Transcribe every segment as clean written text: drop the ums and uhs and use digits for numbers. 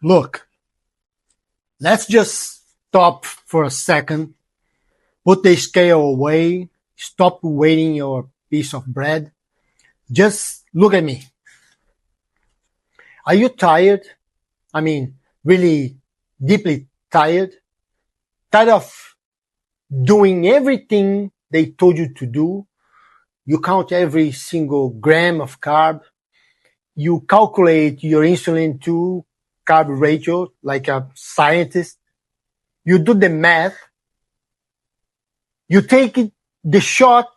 Look, let's just stop for a second, put the scale away, stop waiting your piece of bread. Just look at me. Are you tired? I mean, really deeply tired? Tired of doing everything they told you to do? You count every single gram of carb. You calculate your insulin to carb ratio like a scientist. You do the math. You take the shot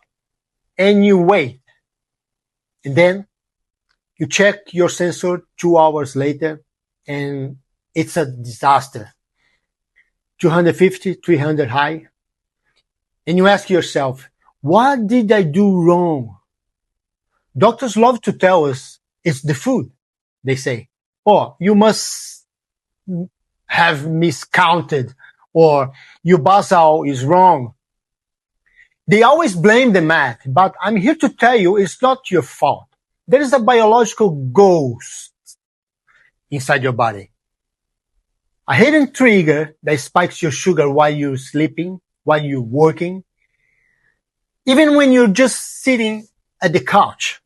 and you wait. And then you check your sensor 2 hours later and it's a disaster. 250, 300 high. And you ask yourself, what did I do wrong? Doctors love to tell us it's the food. They say, oh, you must have miscounted, or your basal is wrong. They always blame the math, but I'm here to tell you it's not your fault. There is a biological ghost inside your body. A hidden trigger that spikes your sugar while you're sleeping, while you're working, even when you're just sitting at the couch.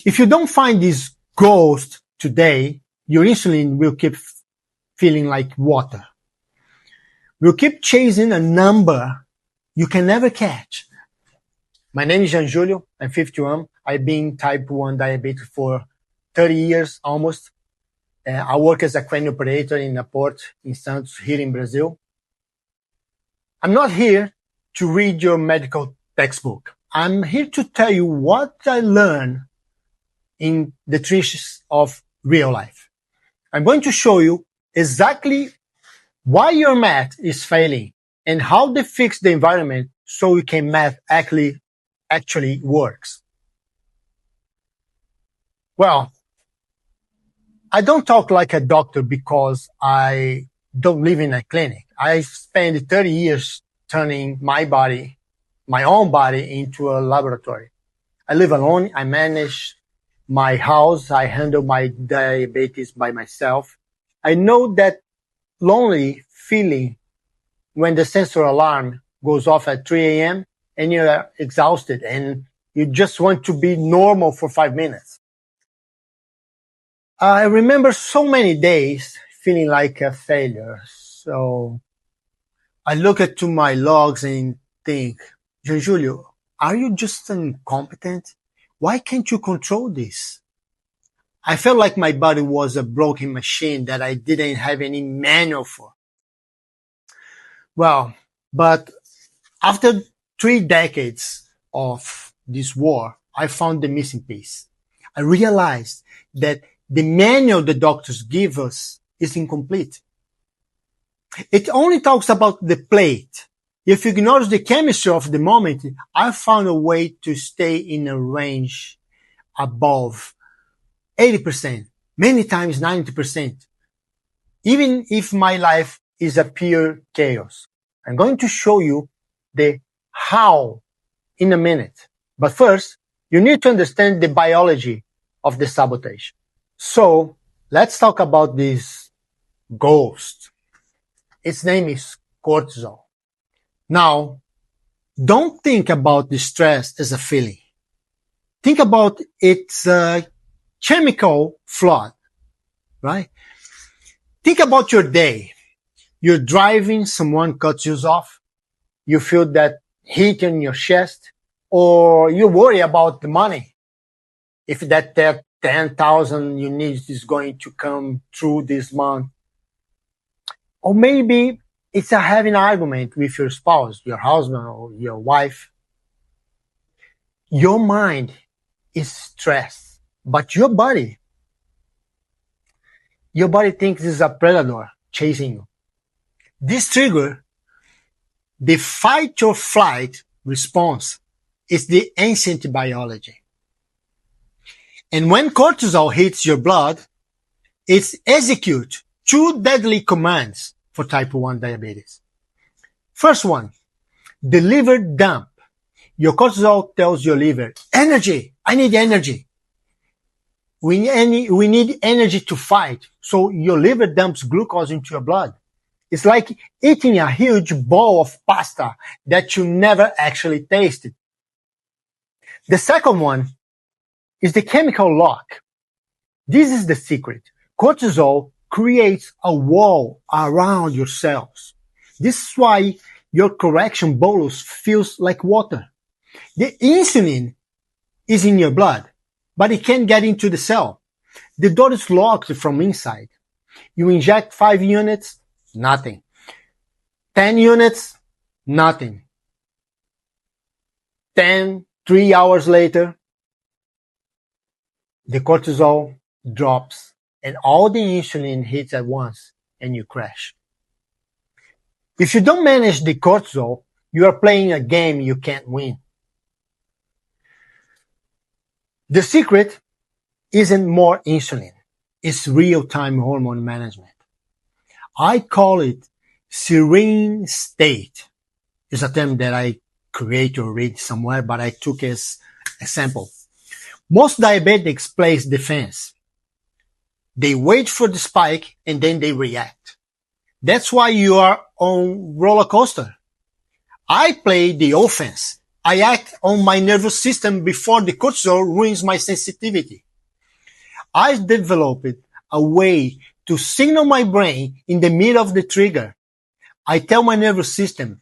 If you don't find this ghost today, your insulin will keep feeling like water. Will keep chasing a number you can never catch. My name is Geangiullio. I'm 51. I've been type 1 diabetic for 30 years almost. I work as a crane operator in a port in Santos, here in Brazil. I'm not here to read your medical textbook. I'm here to tell you what I learned in the trenches of real life. I'm going to show you exactly why your math is failing and how to fix the environment so you can math actually works. Well, I don't talk like a doctor because I don't live in a clinic. I spent 30 years turning my own body into a laboratory. I live alone. I manage my house. I handle my diabetes by myself. I know that lonely feeling when the sensor alarm goes off at 3 a.m. and you're exhausted and you just want to be normal for 5 minutes. I remember so many days feeling like a failure. So I look at to my logs and think, Geangiullio, are you just incompetent? Why can't you control this? I felt like my body was a broken machine that I didn't have any manual for. Well, but after 3 decades of this war, I found the missing piece. I realized that the manual the doctors give us is incomplete. It only talks about the plate. If you ignore the chemistry of the moment, I found a way to stay in a range above 80%, many times 90%, even if my life is a pure chaos. I'm going to show you the how in a minute. But first, you need to understand the biology of the sabotage. So let's talk about this ghost. Its name is cortisol. Now, don't think about the stress as a feeling. Think about its chemical flood, right? Think about your day. You're driving, someone cuts you off. You feel that heat in your chest, or you worry about the money. If that 10,000 you need is going to come through this month. Or maybe it's having an argument with your spouse, your husband, or your wife. Your mind is stressed, but your body thinks it's a predator chasing you. This trigger, the fight or flight response, is the ancient biology. And when cortisol hits your blood, it executes 2 deadly commands for type 1 diabetes. First one, the liver dump. Your cortisol tells your liver, energy, I need energy. We need energy to fight, so your liver dumps glucose into your blood. It's like eating a huge bowl of pasta that you never actually tasted. The second one is the chemical lock. This is the secret. Cortisol creates a wall around your cells. This is why your correction bolus feels like water. The insulin is in your blood, but it can't get into the cell. The door is locked from inside. You inject 5 units, nothing. 10 units, nothing. 3 hours later, the cortisol drops and all the insulin hits at once and you crash. If you don't manage the cortisol, you are playing a game you can't win. The secret isn't more insulin. It's real-time hormone management. I call it serene state. It's a term that I create or read somewhere, but I took as a sample. Most diabetics play defense. They wait for the spike and then they react. That's why you are on roller coaster. I play the offense. I act on my nervous system before the cortisol ruins my sensitivity. I've developed a way to signal my brain in the middle of the trigger. I tell my nervous system,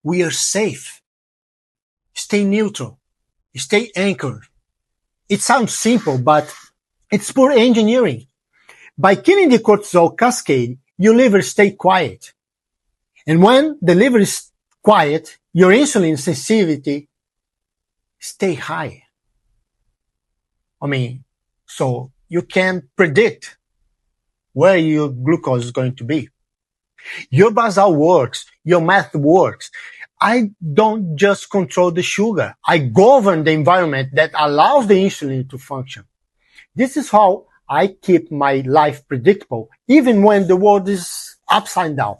we are safe. Stay neutral. Stay anchored. It sounds simple, but it's poor engineering. By killing the cortisol cascade, your liver stays quiet. And when the liver is quiet, your insulin sensitivity stays high. So you can predict where your glucose is going to be. Your basal works, your math works. I don't just control the sugar. I govern the environment that allows the insulin to function. This is how I keep my life predictable, even when the world is upside down.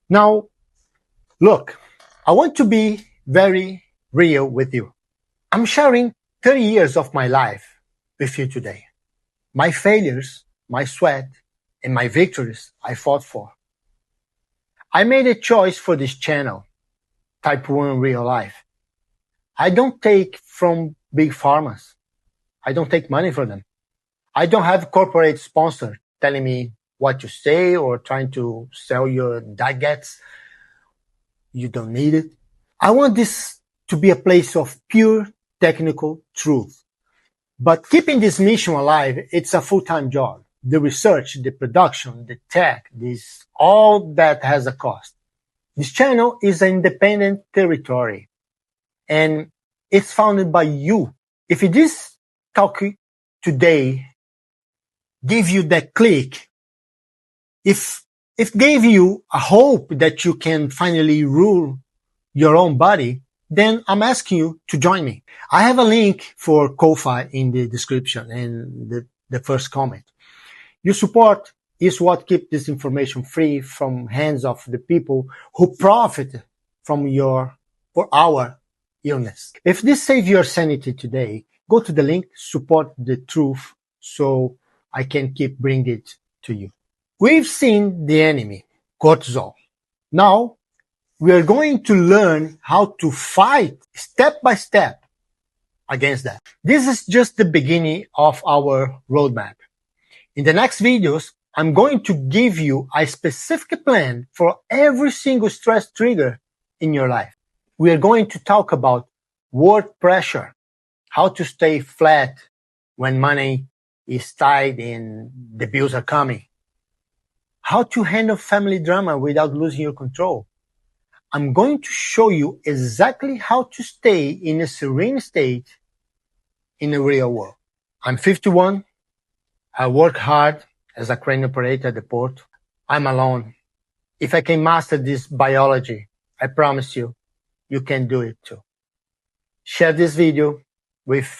Now, look, I want to be very real with you. I'm sharing 30 years of my life with you today. My failures, my sweat, and my victories I fought for. I made a choice for this channel, Type 1 Real Life. I don't take from big pharmas. I don't take money from them. I don't have corporate sponsor telling me what to say or trying to sell your diets. You don't need it. I want this to be a place of pure technical truth. But keeping this mission alive, it's a full-time job. The research, the production, the tech, all that has a cost. This channel is an independent territory and it's founded by you. If this talk today gave you that click, if it gave you a hope that you can finally rule your own body, then I'm asking you to join me. I have a link for Ko-Fi in the description and the first comment. Your support is what keeps this information free from hands of the people who profit from our illness. If this saves your sanity today, go to the link, support the truth so I can keep bringing it to you. We've seen the enemy, cortisol. Now, we are going to learn how to fight step by step against that. This is just the beginning of our roadmap. In the next videos, I'm going to give you a specific plan for every single stress trigger in your life. We are going to talk about work pressure, how to stay flat when money is tight and the bills are coming, how to handle family drama without losing your control. I'm going to show you exactly how to stay in a serene state in the real world. I'm 51. I work hard as a crane operator at the port. I'm alone. If I can master this biology, I promise you, you can do it too. Share this video with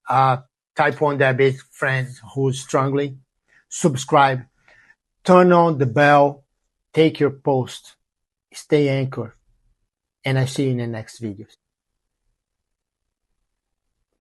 a type 1 diabetes friend who's struggling. Subscribe. Turn on the bell. Take your post. Stay anchored. And I see you in the next videos.